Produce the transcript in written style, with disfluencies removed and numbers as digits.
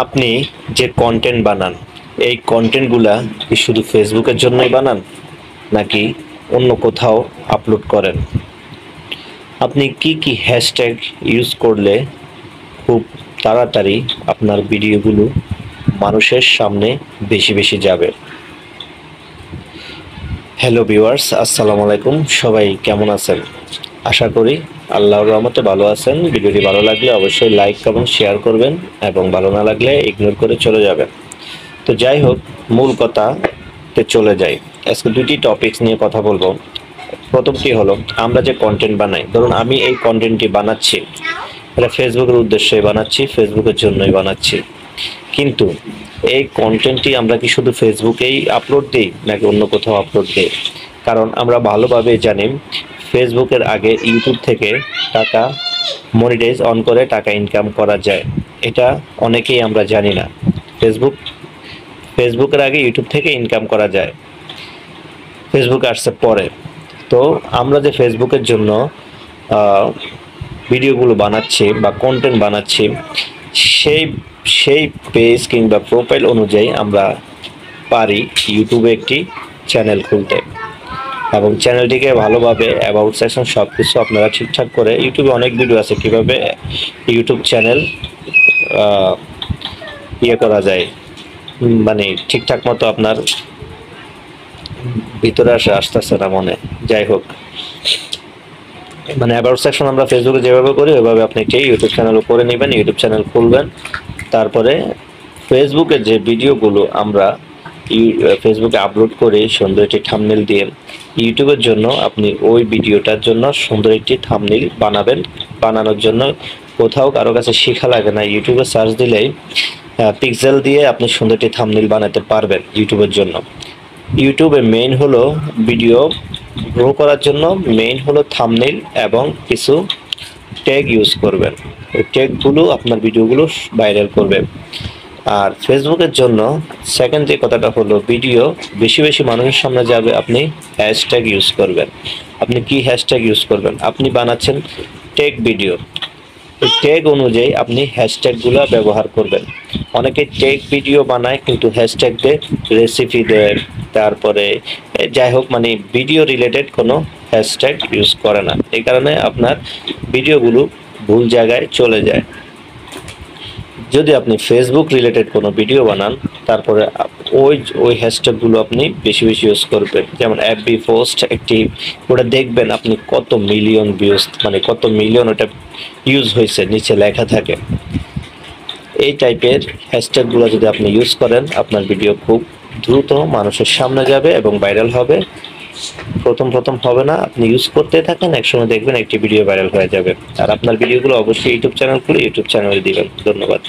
আপনি যে কন্টেন্ট বানান এই কন্টেন্টগুলা কি শুধু ফেসবুকের জন্যই বানান নাকি অন্য কোথাও আপলোড করেন? আপনি কি কি হ্যাশট্যাগ ইউজ করলে খুব তাড়াতাড়ি আপনার ভিডিওগুলো মানুষের সামনে বেশি বেশি যাবে? হ্যালো ভিউয়ার্স, আসসালামু আলাইকুম। সবাই কেমন আছেন? আশা করি আল্লাহর রহমতে ভালো আছেন। ভিডিওটি ভালো লাগলে অবশ্যই লাইক এবং শেয়ার করবেন এবং ভালো না লাগলে ইগনোর করে চলে যাবেন। তো যাই হোক, মূল কথাতে চলে যাই। আজকে দুটি টপিকস নিয়ে কথা বলবো। প্রথমটি হলো, আমরা যে কন্টেন্ট বানাই, ধরুন আমি এই কন্টেন্টটি বানাচ্ছি, এটা ফেসবুকের উদ্দেশ্যে বানাচ্ছি, ফেসবুকের জন্যই বানাচ্ছি, কিন্তু এই কন্টেন্টটি আমরা কি শুধু ফেসবুকেই আপলোড দিই নাকি অন্য কোথাও আপলোড দিই? কারণ আমরা ভালোভাবে জানি ফেসবুকের আগে ইউটিউব থেকে টাকা মনিটাইজ অন করে টাকা ইনকাম করা যায়। এটা অনেকেই আমরা জানি না। ফেসবুকের আগে ইউটিউব থেকে ইনকাম করা যায়, ফেসবুক আসছে পরে। তো আমরা যে ফেসবুকের জন্য ভিডিওগুলো বানাচ্ছি বা কন্টেন্ট বানাচ্ছি, সেই সেই পেজ কিংবা প্রোফাইল অনুযায়ী আমরা পারি ইউটিউবে একটি চ্যানেল খুলতে এবং চ্যানেলটিকে ভালোভাবে অ্যাবাউট সেকশন সব কিছু আপনারা ঠিকঠাক করে, ইউটিউবে অনেক ভিডিও আছে কিভাবে ইউটিউব চ্যানেল ইয়ে করা যায়, মানে ঠিকঠাক মতো আপনার ভিতরে আসতেছে না মনে। যাই হোক, মানে অ্যাবাউট সেকশন আমরা ফেসবুকে যেভাবে করি ওইভাবে আপনি একটি ইউটিউব চ্যানেলও করে নেবেন, ইউটিউব চ্যানেল খুলবেন। তারপরে ফেসবুকের যে ভিডিওগুলো আমরা ফেসবুকে আপলোড করে সুন্দর একটি থাম্বনেল দিয়ে, ইউটিউবের জন্য আপনি ওই ভিডিওটার জন্য সুন্দর একটি থাম্বনেল বানাবেন। বানানোর জন্য কোথাও কারো কাছে শেখা লাগে না, ইউটিউবে সার্চ দিলেই পিক্সেল দিয়ে আপনি সুন্দর একটি থাম্বনেল বানাতে পারবেন ইউটিউবের জন্য। ইউটিউবে মেইন হলো ভিডিও গ্রো করার জন্য, মেইন হলো থাম্বনেল এবং কিছু ট্যাগ ইউজ করবেন। ওই ট্যাগগুলো আপনার ভিডিওগুলো ভাইরাল করবে। আর ফেসবুকের জন্য সেকেন্ড যে কথাটা হলো, ভিডিও বেশি বেশি মানুষের সামনে যাবে, আপনি হ্যাশট্যাগ ইউজ করবেন। আপনি কি হ্যাশট্যাগ ইউজ করবেন? আপনি বানাচ্ছেন টেক ভিডিও, ট্যাগ অনুযায়ী আপনি হ্যাশট্যাগুলো ব্যবহার করবেন। অনেকে টেক ভিডিও বানায় কিন্তু হ্যাশট্যাগ দেয়, রেসিপি দেয়, তারপরে যাই হোক, মানে ভিডিও রিলেটেড কোনো হ্যাশট্যাগ ইউজ করে না। এই কারণে আপনার ভিডিওগুলো ভুল জায়গায় চলে যায়। যদি আপনি ফেসবুক রিলেটেড কোনো ভিডিও বানান, তারপরে ওই ওই হ্যাশট্যাগুলো আপনি বেশি বেশি ইউজ করবেন। যেমন এফবি পোস্ট একটি, ওটা দেখবেন আপনি কত মিলিয়ন ভিউজ, মানে কত মিলিয়ন ওটা ইউজ হয়েছে নিচে লেখা থাকে। এই টাইপের হ্যাশট্যাগুলো যদি আপনি ইউজ করেন, আপনার ভিডিও খুব দ্রুত মানুষের সামনে যাবে এবং ভাইরাল হবে। প্রথম প্রথম হবে না, আপনি ইউজ করতে থাকেন, একসময় দেখবেন একটি ভিডিও ভাইরাল হয়ে যাবে। আর আপনার ভিডিওগুলো অবশ্যই ইউটিউব চ্যানেল খুলে ইউটিউব চ্যানেলে দিবেন। ধন্যবাদ।